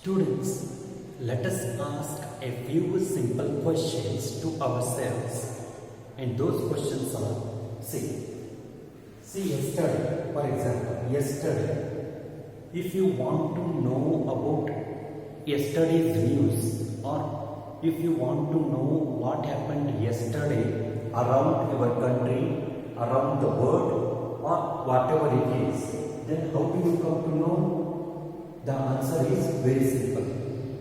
Students, let us ask a few simple questions to ourselves. And those questions are, see yesterday, for example, if you want to know about yesterday's news, or if you want to know what happened yesterday around your country, around the world, or whatever it is, then how do you come to know? The answer is very simple.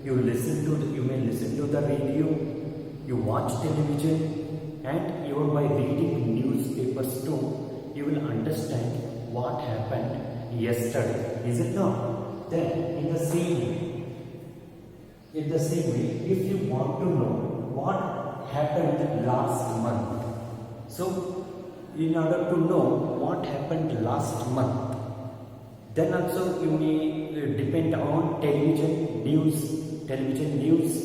You may listen to the radio, you watch television, and even by reading newspapers too, you will understand what happened yesterday. Is it not? Then, in the same way, if you want to know what happened last month, so in order to know what happened last month, then also you may depend on television news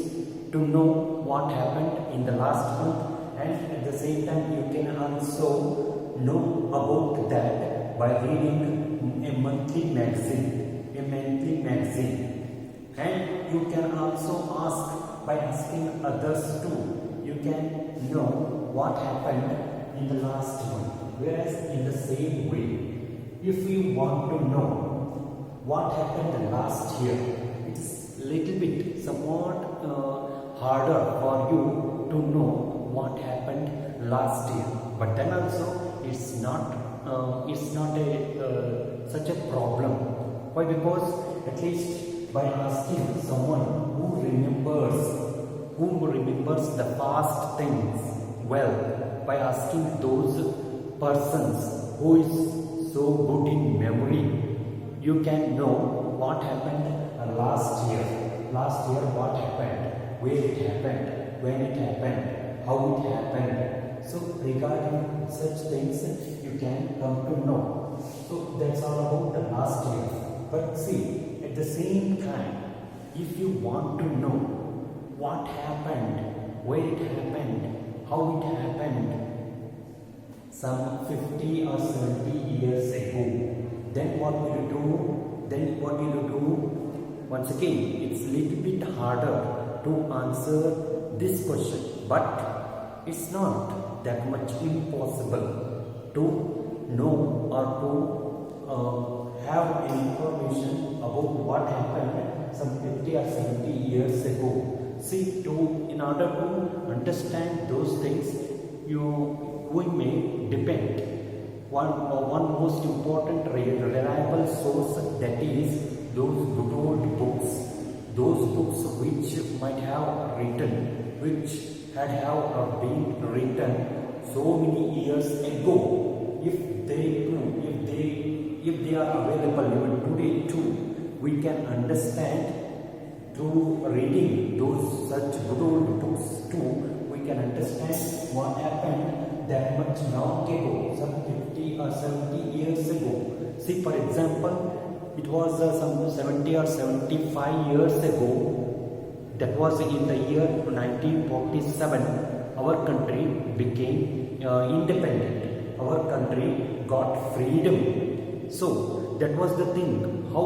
to know what happened in the last month, and at the same time you can also know about that by reading a monthly magazine, and you can also ask by asking others too. You can know what happened in the last month. Whereas in the same way, if you want to know what happened last year, it's little bit somewhat harder for you to know what happened last year. But then also it's not such a problem. Why? Because at least by asking someone who remembers the past things well, by asking those persons who is so good in memory, you can know what happened last year. Last year what happened, where it happened, when it happened, how it happened. So regarding such things you can come to know. So that's all about the last year. But see, at the same time, if you want to know what happened, where it happened, how it happened, some 50 or 70 years ago, then what will you do? Once again, it's a little bit harder to answer this question, but it's not that much impossible to know or to have information about what happened some 50 or 70 years ago. See, in order to understand those things, we may depend one most important reliable source, that is those good old books, those books which had been written so many years ago. If they are available even today too, we can understand through reading those such good old books too. We can understand what happened that much long ago, some 50 or 70 years ago. See, for example, it was some 70 or 75 years ago, that was in the year 1947, our country became independent. Our country got freedom. So, that was the thing. How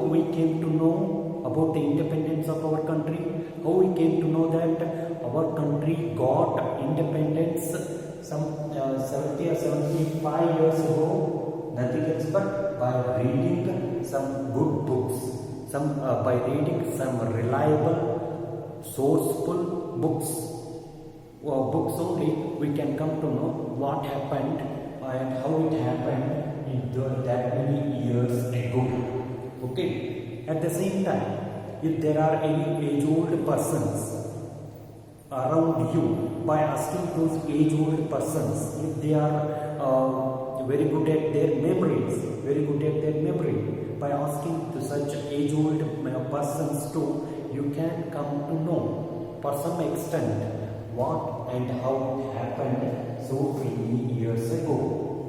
we came to know about the independence of our country? How we came to know that our country got independence some 70 or 75 years ago? Nothing else but by reading some good books, by reading some reliable, sourceful books. Books only we can come to know what happened and how it happened in that many years ago. Okay. At the same time, if there are any age-old persons around you, by asking those age-old persons if they are very good at their memories, by asking to such age-old persons too, you can come to know for some extent what and how it happened so many years ago.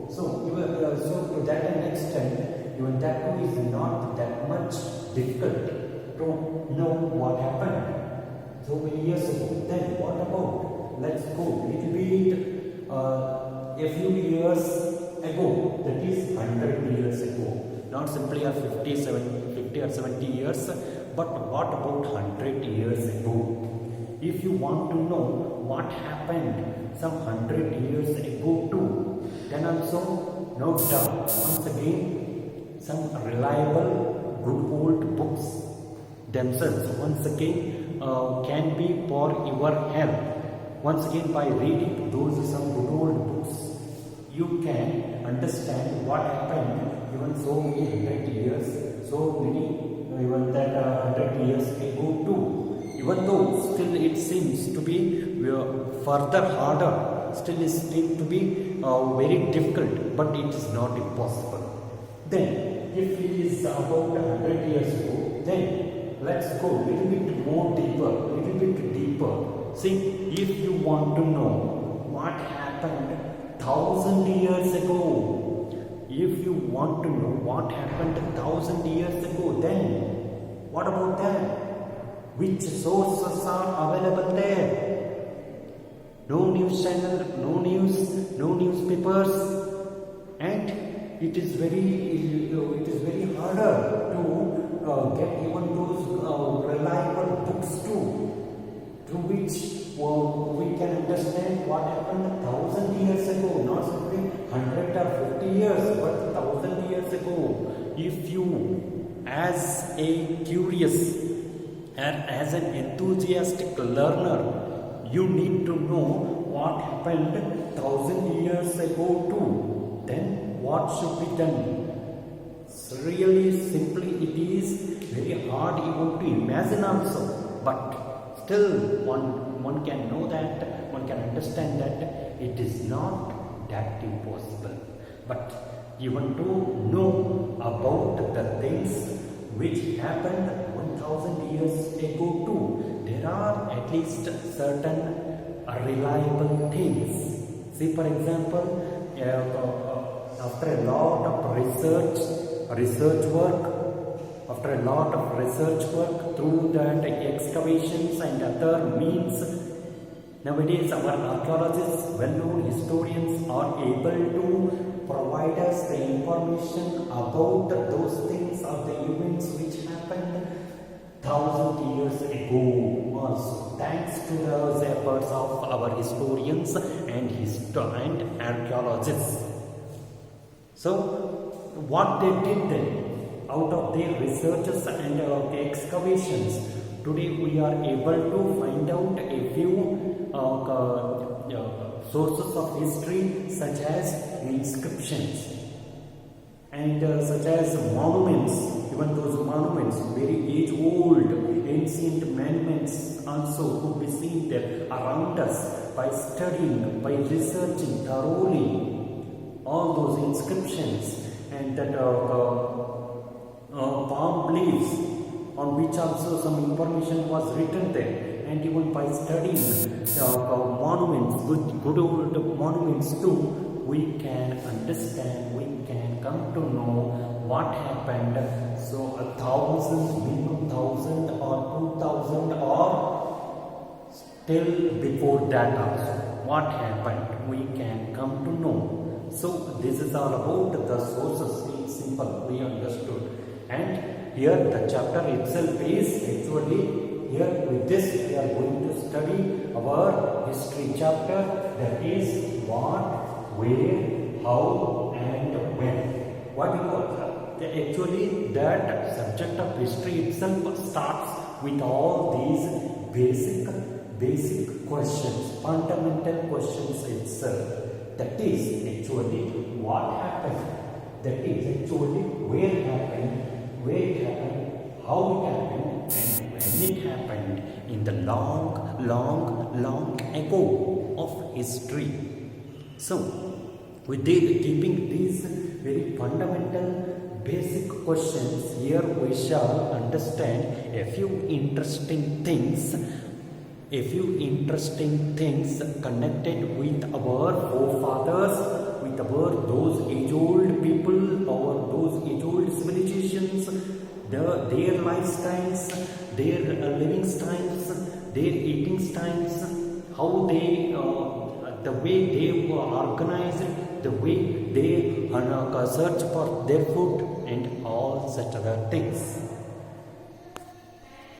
So to that extent, even that too is not that much difficult to know what happened so many years ago. Then what about, let's go little bit a few years ago, that is 100 years ago, not simply 50 or 70 years, But what about 100 years ago? If you want to know what happened some 100 years ago too, then also no doubt once again some reliable good old books themselves once again can be for your help. Once again, by reading those some good old books, you can understand what happened even so many 100 years, so many even that 100 years ago too. Even though still it seems to be further harder, still it seems to be very difficult, but it is not impossible. Then, if it is about 100 years ago, then let's go a little bit more deeper, little bit deeper. See, if you want to know what happened 1,000 years ago, if you want to know what happened 1,000 years ago, then what about that? Which sources are available there? No news channel, no news, no newspapers, and it is very harder to get even those reliable books too, through which we can understand what happened 1,000 years ago, not simply 100 or 50 years, but 1,000 years ago. If you, as a curious and as an enthusiastic learner, you need to know what happened 1,000 years ago too, then what should be done? Really simply, it is very hard even to imagine also, but still one can know that, one can understand that it is not that impossible. But even to know about the things which happened 1,000 years ago too, there are at least certain reliable things. See, for example, after a lot of research work, after a lot of research work through that excavations and other means, nowadays our archaeologists, well-known historians are able to provide us the information about those things or the events which happened 1,000 years ago also, thanks to those efforts of our historians and archaeologists. So, what they did then, out of their researches and excavations, today we are able to find out a few sources of history, such as inscriptions and such as monuments. Even those monuments, very age-old, ancient monuments also could be seen there around us by studying, by researching thoroughly all those inscriptions and that palm leaves on which also some information was written there, and even by studying monuments, good old monuments too, we can understand, we can come to know what happened. So 1,000, minimum 1,000 or 2,000 or still before that also, what happened, we can come to know. So this is all about the sources. It's simple, we understood. And here the chapter itself is actually, here with this we are going to study our history chapter, that is what, where, how and when. What because actually that subject of history itself starts with all these basic questions, fundamental questions itself. That is actually what happened, that is actually where it happened, how it happened, and when it happened in the long ago of history. So, with keeping these very fundamental basic questions, here we shall understand a few interesting things connected with our forefathers, with those age-old people, or those age-old civilizations, their lifestyles, their living styles, their eating styles, how they, the way they were organized, the way they search for their food, and all such other things.